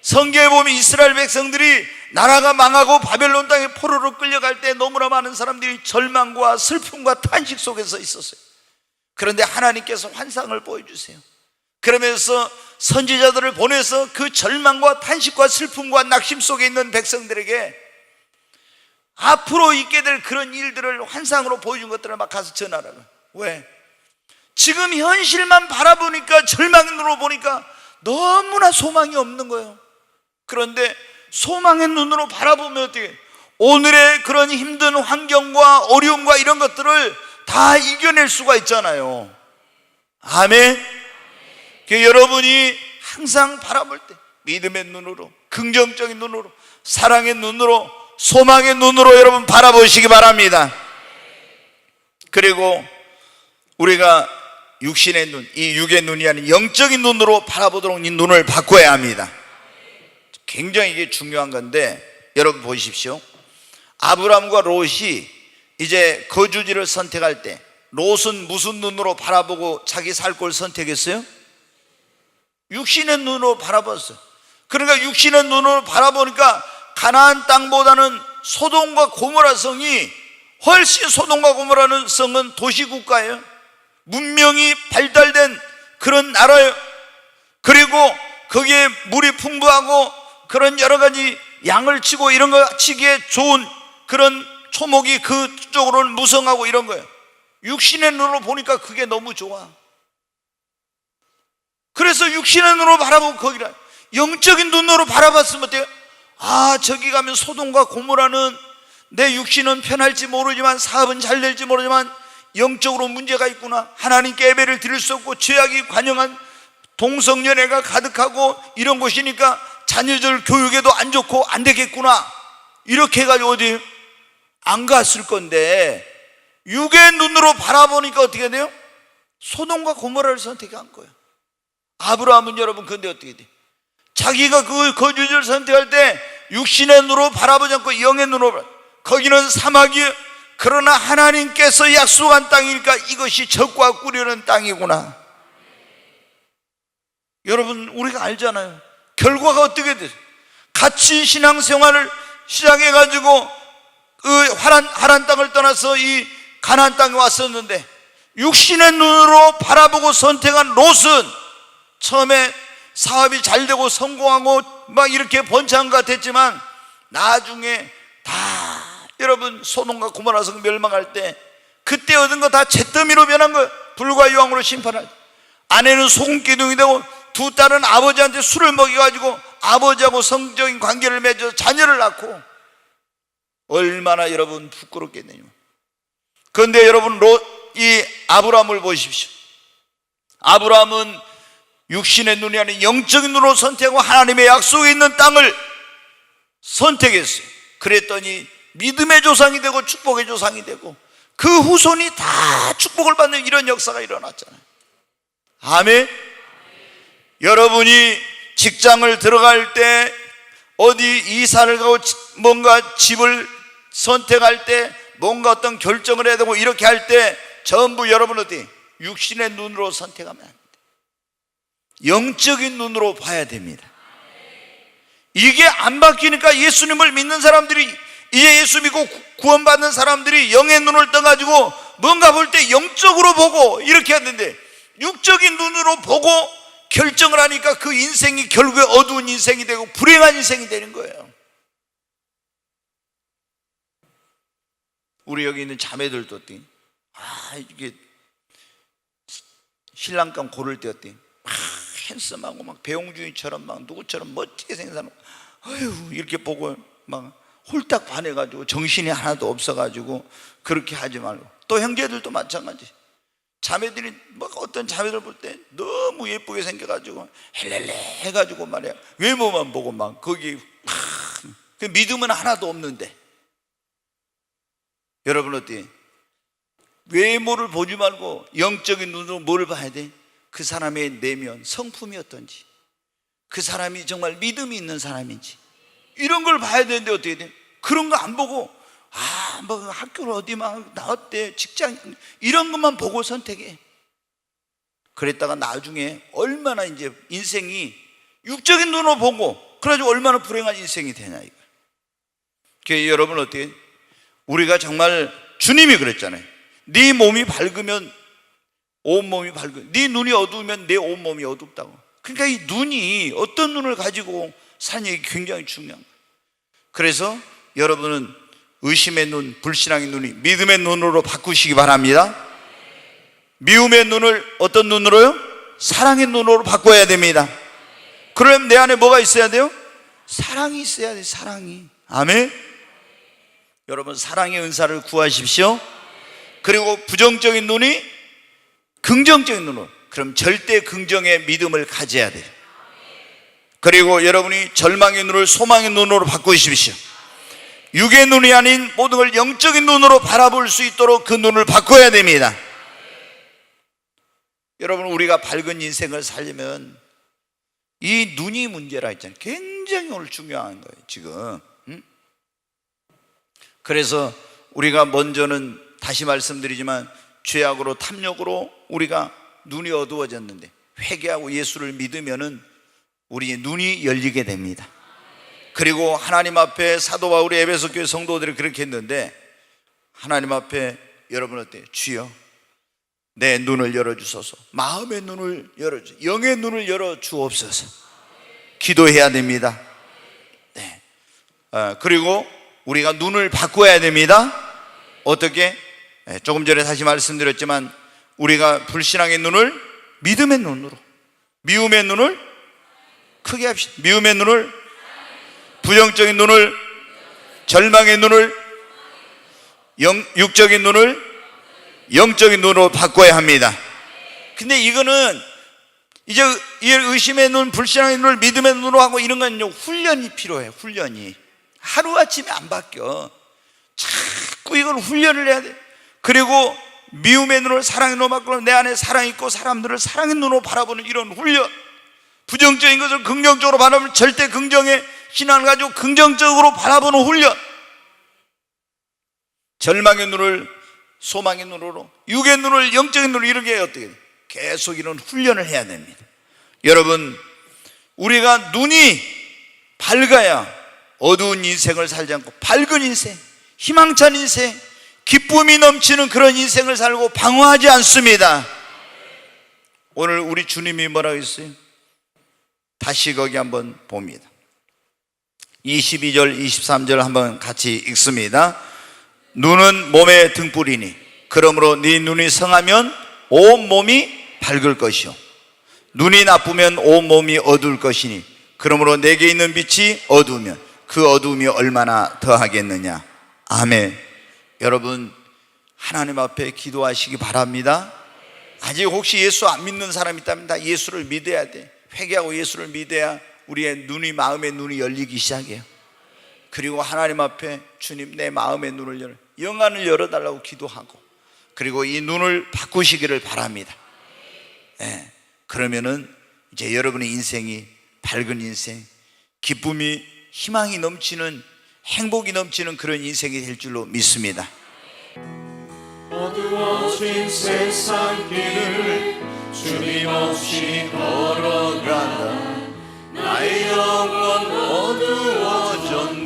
A: 성경에 보면 이스라엘 백성들이 나라가 망하고 바벨론 땅에 포로로 끌려갈 때 너무나 많은 사람들이 절망과 슬픔과 탄식 속에서 있었어요. 그런데 하나님께서 환상을 보여주세요. 그러면서 선지자들을 보내서 그 절망과 탄식과 슬픔과 낙심 속에 있는 백성들에게 앞으로 있게 될 그런 일들을 환상으로 보여준 것들을 막 가서 전하라고. 왜? 지금 현실만 바라보니까, 절망의 눈으로 보니까 너무나 소망이 없는 거예요. 그런데 소망의 눈으로 바라보면 어떻게, 오늘의 그런 힘든 환경과 어려움과 이런 것들을 다 이겨낼 수가 있잖아요. 아멘. 여러분이 항상 바라볼 때 믿음의 눈으로, 긍정적인 눈으로, 사랑의 눈으로, 소망의 눈으로 여러분 바라보시기 바랍니다. 그리고 우리가 육신의 눈, 이 육의 눈이 아닌 영적인 눈으로 바라보도록 이 눈을 바꿔야 합니다. 굉장히 이게 중요한 건데, 여러분 보십시오. 아브라함과 롯이 이제 거주지를 선택할 때 롯은 무슨 눈으로 바라보고 자기 살 곳을 선택했어요? 육신의 눈으로 바라봤어요. 그러니까 육신의 눈으로 바라보니까 가나안 땅보다는 소돔과 고모라 성이 훨씬, 소돔과 고모라는 성은 도시국가예요. 문명이 발달된 그런 나라예요. 그리고 거기에 물이 풍부하고 그런 여러 가지 양을 치고 이런 거 치기에 좋은 그런 초목이 그쪽으로는 무성하고 이런 거예요. 육신의 눈으로 보니까 그게 너무 좋아. 그래서 육신의 눈으로 바라보고, 거기라 영적인 눈으로 바라봤으면 어때요? 아, 저기 가면 소돔과 고모라는 내 육신은 편할지 모르지만, 사업은 잘 될지 모르지만 영적으로 문제가 있구나. 하나님께 예배를 드릴 수 없고 죄악이 관영한 동성연애가 가득하고 이런 곳이니까 자녀들 교육에도 안 좋고 안 되겠구나. 이렇게 해가지고 어디 안 갔을 건데, 육의 눈으로 바라보니까 어떻게 돼요? 소돔과 고모라를 선택한 거예요. 아브라함은 여러분 근데 어떻게 돼요? 자기가 그 거주지를 선택할 때 육신의 눈으로 바라보지 않고 영의 눈으로, 거기는 사막이에요. 그러나 하나님께서 약속한 땅이니까 이것이 젖과 꿀이는 땅이구나. 여러분 우리가 알잖아요. 결과가 어떻게 돼요? 같이 신앙생활을 시작해가지고 그 하란 땅을 떠나서 이 가나안 땅에 왔었는데, 육신의 눈으로 바라보고 선택한 롯은 처음에 사업이 잘 되고 성공하고 막 이렇게 번창한 것 같았지만, 나중에 다 여러분 소돔과 고모라 성 멸망할 때 그때 얻은 거 다 잿더미로 변한 거예요. 불과 유황으로 심판할 때. 아내는 소금기둥이 되고 두 딸은 아버지한테 술을 먹여가지고 아버지하고 성적인 관계를 맺어 자녀를 낳고, 얼마나 여러분 부끄럽겠네요. 그런데 여러분 이 아브라함을 보십시오. 아브라함은 육신의 눈이 아닌 영적인 눈으로 선택하고 하나님의 약속에 있는 땅을 선택했어요. 그랬더니 믿음의 조상이 되고 축복의 조상이 되고 그 후손이 다 축복을 받는 이런 역사가 일어났잖아요. 아멘. 여러분이 직장을 들어갈 때, 어디 이사를 가고 뭔가 집을 선택할 때, 뭔가 어떤 결정을 해야 되고 이렇게 할 때 전부 여러분 어디 육신의 눈으로 선택하면 안 됩니다. 영적인 눈으로 봐야 됩니다. 이게 안 바뀌니까 예수님을 믿는 사람들이, 이제 예수 믿고 구원받는 사람들이 영의 눈을 떠가지고 뭔가 볼 때 영적으로 보고 이렇게 하는데, 육적인 눈으로 보고 결정을 하니까 그 인생이 결국에 어두운 인생이 되고 불행한 인생이 되는 거예요. 우리 여기 있는 자매들도 이게 신랑감 고를 때 핸섬하고 막 배용준이처럼 막 누구처럼 멋지게 생긴 사람, 이렇게 보고 막 홀딱 반해가지고 정신이 하나도 없어가지고 그렇게 하지 말고, 또 형제들도 마찬가지. 자매들이 막 어떤 자매들 볼 때 너무 예쁘게 생겨가지고 헬렐레 해가지고 말이야, 외모만 보고 막 거기 그 믿음은 하나도 없는데, 여러분 어때요? 외모를 보지 말고 영적인 눈으로 뭘 봐야 돼? 그 사람의 내면, 성품이 어떤지, 그 사람이 정말 믿음이 있는 사람인지, 이런 걸 봐야 되는데 어떻게 돼? 그런 거 안 보고 뭐 학교를 어디 막 나왔대, 직장, 이런 것만 보고 선택해. 그랬다가 나중에 얼마나 이제 인생이 육적인 눈으로 보고 그래가지고 얼마나 불행한 인생이 되냐 이거. 그러니까 여러분 어떻게, 우리가 정말 주님이 그랬잖아요. 네 몸이 밝으면 온몸이 밝고, 네 눈이 어두우면 내 온몸이 어둡다고. 그러니까 이 눈이 어떤 눈을 가지고 사는 게 굉장히 중요한 거예요. 그래서 여러분은 의심의 눈, 불신앙의 눈이 믿음의 눈으로 바꾸시기 바랍니다. 미움의 눈을 어떤 눈으로요? 사랑의 눈으로 바꿔야 됩니다. 그럼 내 안에 뭐가 있어야 돼요? 사랑이 있어야 돼요. 사랑이. 아멘. 여러분, 사랑의 은사를 구하십시오. 그리고 부정적인 눈이 긍정적인 눈으로, 그럼 절대 긍정의 믿음을 가져야 돼요. 그리고 여러분이 절망의 눈을 소망의 눈으로 바꾸십시오. 육의 눈이 아닌 모든 걸 영적인 눈으로 바라볼 수 있도록 그 눈을 바꿔야 됩니다. 여러분, 우리가 밝은 인생을 살려면 이 눈이 문제라 했잖아요. 굉장히 오늘 중요한 거예요 지금. 그래서 우리가 먼저는 다시 말씀드리지만 죄악으로 탐욕으로 우리가 눈이 어두워졌는데 회개하고 예수를 믿으면은 우리의 눈이 열리게 됩니다. 그리고 하나님 앞에 사도 바울이 에베소 교회 성도들이 그렇게 했는데, 하나님 앞에 여러분 어때요? 주여, 내 눈을 열어주소서. 마음의 눈을 열어주소서. 영의 눈을 열어주옵소서. 기도해야 됩니다. 네. 그리고 우리가 눈을 바꿔야 됩니다. 어떻게? 조금 전에 다시 말씀드렸지만 우리가 불신앙의 눈을 믿음의 눈으로, 미움의 눈을 크게 합시다. 미움의 눈을, 부정적인 눈을, 절망의 눈을, 육적인 눈을 영적인 눈으로 바꿔야 합니다. 근데 이거는 이제 의심의 눈, 불신앙의 눈을 믿음의 눈으로 하고 이런 건 훈련이 필요해요. 훈련이 하루아침에 안 바뀌어. 자꾸 이걸 훈련을 해야 돼. 그리고 미움의 눈을 사랑의 눈으로 바꾸면 내 안에 사랑이 있고 사람들을 사랑의 눈으로 바라보는 이런 훈련, 부정적인 것을 긍정적으로 바라보면 절대 긍정의 신앙을 가지고 긍정적으로 바라보는 훈련, 절망의 눈을 소망의 눈으로, 육의 눈을 영적인 눈으로, 이렇게 어떻게 계속 이런 훈련을 해야 됩니다. 여러분, 우리가 눈이 밝아야 어두운 인생을 살지 않고 밝은 인생, 희망찬 인생, 기쁨이 넘치는 그런 인생을 살고 방황하지 않습니다. 오늘 우리 주님이 뭐라고 했어요? 다시 거기 한번 봅니다. 22절 23절 한번 같이 읽습니다. 눈은 몸의 등불이니 그러므로 네 눈이 성하면 온 몸이 밝을 것이요 눈이 나쁘면 온 몸이 어두울 것이니 그러므로 내게 있는 빛이 어두우면 그 어두움이 얼마나 더하겠느냐. 아멘. 여러분, 하나님 앞에 기도하시기 바랍니다. 아직 혹시 예수 안 믿는 사람이 있다면 다 예수를 믿어야 돼. 회개하고 예수를 믿어야 우리의 눈이, 마음의 눈이 열리기 시작해요. 그리고 하나님 앞에 주님, 내 마음의 눈을 열어, 영안을 열어달라고 기도하고, 그리고 이 눈을 바꾸시기를 바랍니다. 네. 그러면은 이제 여러분의 인생이 밝은 인생, 기쁨이, 희망이 넘치는, 행복이 넘치는 그런 인생이 될 줄로 믿습니다.
B: 어두워진 세상 길을 주님 없이 걸어간다. 나의 영혼 어두워졌네.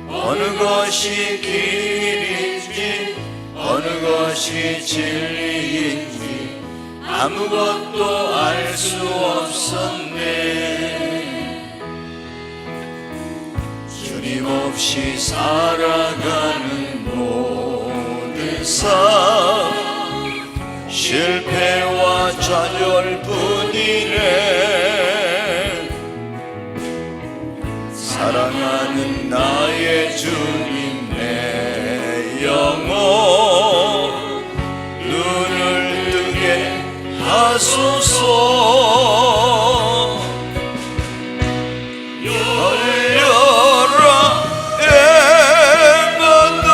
B: 어느 것이 길인지 어느 것이 진리인지 아무것도 알 수 없었네. 주님 없이 살아가는 모든 삶 실패와 좌절뿐이네. 사랑하는 나의 주님, 내 영혼 눈을 뜨게 하소서. 열려라, 에버더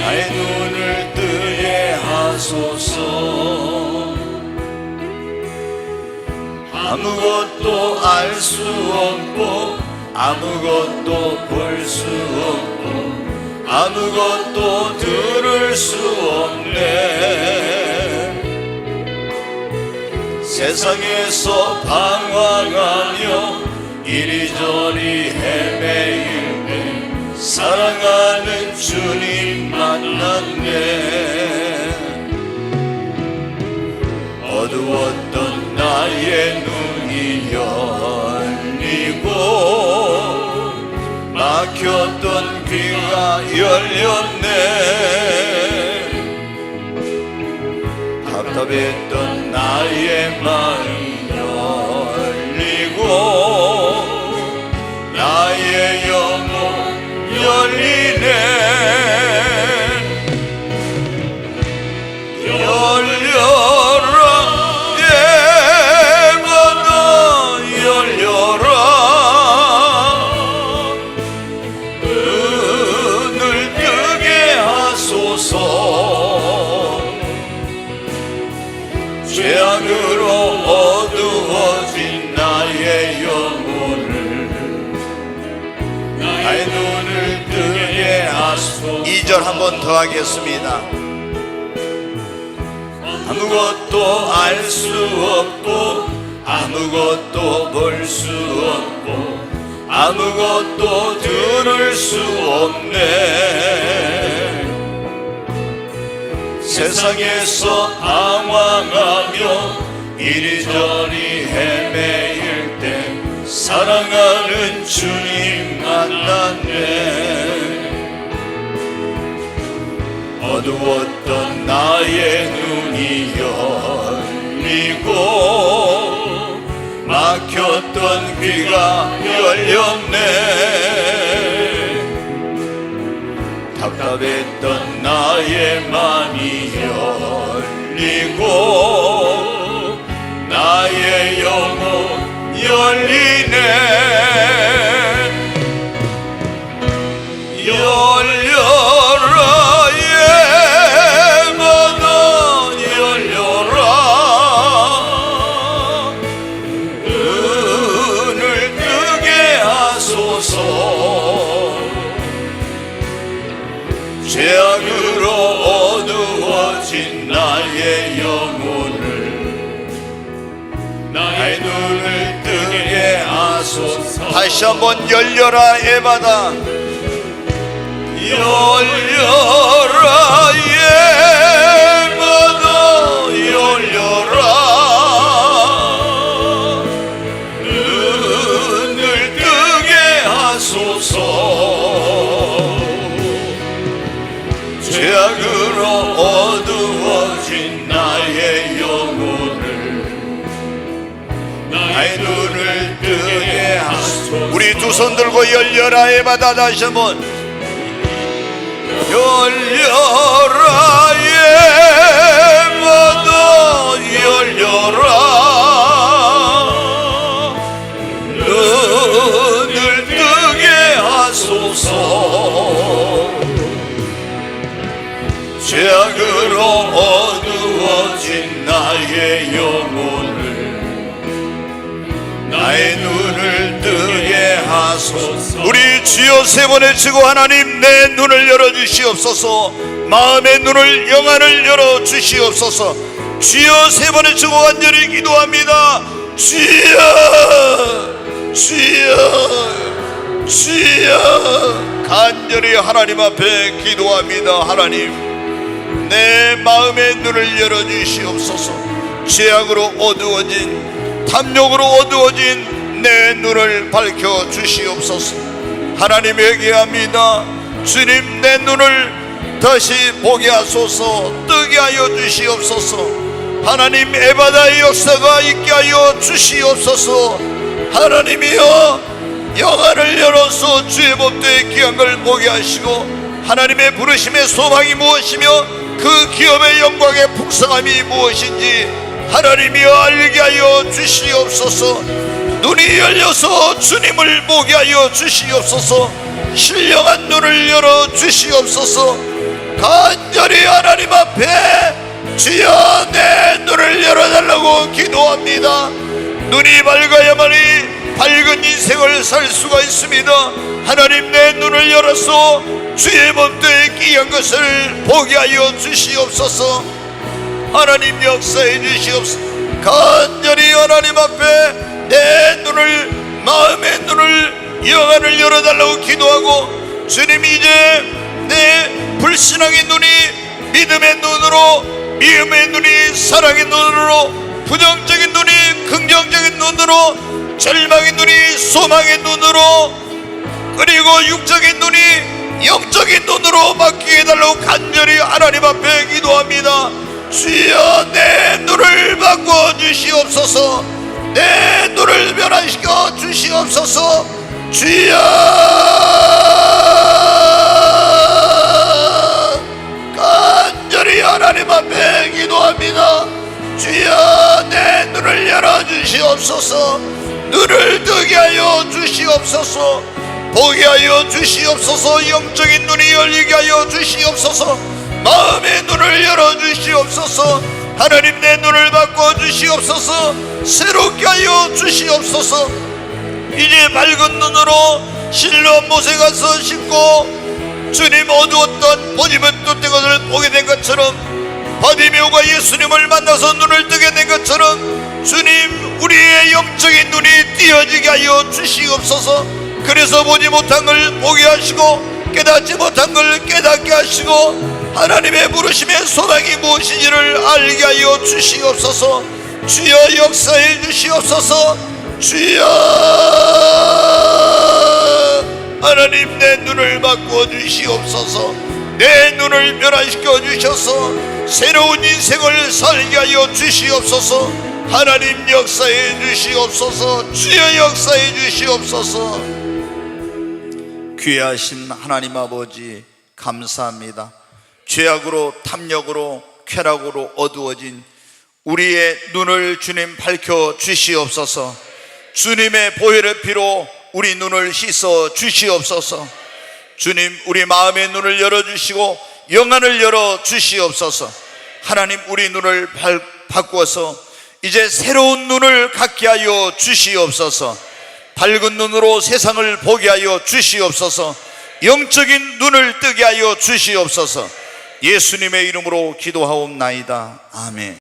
B: 나의 눈을 뜨게 하소서. 아무것도 알 수 없고 아무것도 볼 수 없고 아무것도 들을 수 없네. 세상에서 방황하며 이리저리 헤매일 때 사랑하는 주님 만났네. 어두웠던 나의 눈이 열리고 막혔던 귀가 열렸네. 답답했던 나의 마음이 열리고 나의 영혼 열리네. 열려라 예마다 열려라. 눈을 뜨게 하소서. 죄악으로 어두워진 나의 영혼을 나의 눈을 뜨게 하소서.
A: 2절 한 번 더 하겠습니다.
B: 아무것도 알 수 없고 아무것도 볼 수 없고 아무것도 들을 수 없네. 세상에서 방황하며 이리저리 헤매일 때 사랑하는 주님 만났네. 어두웠던 나의 눈이 열리고 막혔던 귀가 열렸네. 답답했던 나의 맘이 열리고 나의 영혼 열리네. 열려라 예마다 열려라. 눈을 뜨게 하소서. 죄악으로 어두워진 나의 영혼을 나의 눈을 뜨게 하소서.
A: 다시 한번 열려라 에바다.
B: 열려라 예마다 열려라. 눈을 뜨게 하소서. 죄악으로 어두워진 나의 영혼을 나의 눈을 뜨게 하소서.
A: 우리 두 손 들고 열려라 에바다. 다시 한번
B: 열려라 예마다 열려라. 눈을 뜨게 하소서. 죄악으로 어두워진 나의 영혼을 나의 눈을 뜨게 하소서.
A: 우리 주여 세 번 외치고 하나님 내 눈을 열어주시옵소서. 마음의 눈을 영안을 열어주시옵소서. 주여 세 번 외치고 간절히 기도합니다. 주여 주여 주여 간절히 하나님 앞에 기도합니다. 하나님 내 마음의 눈을 열어주시옵소서. 죄악으로 어두워진 탐욕으로 어두워진 내 눈을 밝혀주시옵소서. 하나님 회개합니다. 주님 내 눈을 다시 보게 하소서. 뜨게 하여 주시옵소서. 하나님 에바다의 역사가 있게 하여 주시옵소서. 하나님이여 영안을 열어서 주의 법도의 귀한 걸 보게 하시고 하나님의 부르심의 소망이 무엇이며 그 기업의 영광의 풍성함이 무엇인지 하나님이여 알게 하여 주시옵소서. 눈이 열려서 주님을 보게 하여 주시옵소서. 신령한 눈을 열어 주시옵소서.
B: 간절히 하나님 앞에 주여 내 눈을 열어달라고 기도합니다. 눈이 밝아야만이 밝은 인생을 살 수가 있습니다. 하나님 내 눈을 열어서 주의 법도에 귀한 것을 보게 하여 주시옵소서. 하나님 역사해 주시옵소서. 간절히 하나님 앞에 내 눈을, 마음의 눈을, 영안을 열어달라고 기도하고, 주님 이제 내 불신앙의 눈이 믿음의 눈으로, 미움의 눈이 사랑의 눈으로, 부정적인 눈이 긍정적인 눈으로, 절망의 눈이 소망의 눈으로, 그리고 육적인 눈이 영적인 눈으로 바뀌게 해달라고 간절히 하나님 앞에 기도합니다. 주여 내 눈을 바꿔 주시옵소서. 내 눈을 변화시켜 주시옵소서. 주여 간절히 하나님 앞에 기도합니다. 주여 내 눈을 열어 주시옵소서. 눈을 뜨게 하여 주시옵소서. 보게 하여 주시옵소서. 영적인 눈이 열리게 하여 주시옵소서. 마음의 눈을 열어 주시옵소서. 하나님 내 눈을 바꿔 주시옵소서. 새롭게 하여 주시옵소서. 이제 밝은 눈으로 실로 못에 가서 싣고 주님 어두웠던 보지 못했던 것을 보게 된 것처럼, 바디메오가 예수님을 만나서 눈을 뜨게 된 것처럼 주님 우리의 영적인 눈이 띄어지게 하여 주시옵소서. 그래서 보지 못한 걸 보게 하시고 깨닫지 못한 걸 깨닫게 하시고 하나님의 부르심의 소망이 무엇인지를 알게 하여 주시옵소서. 주여 역사해 주시옵소서. 주여 하나님 내 눈을 바꾸어 주시옵소서. 내 눈을 변화시켜 주셔서 새로운 인생을 살게 하여 주시옵소서. 하나님 역사해 주시옵소서. 주여 역사해 주시옵소서. 귀하신 하나님 아버지 감사합니다. 죄악으로 탐욕으로 쾌락으로 어두워진 우리의 눈을 주님 밝혀 주시옵소서. 주님의 보혈의 피로 우리 눈을 씻어 주시옵소서. 주님 우리 마음의 눈을 열어주시고 영안을 열어 주시옵소서. 하나님 우리 눈을 바꾸어서 이제 새로운 눈을 갖게 하여 주시옵소서. 밝은 눈으로 세상을 보게 하여 주시옵소서. 영적인 눈을 뜨게 하여 주시옵소서. 예수님의 이름으로 기도하옵나이다. 아멘.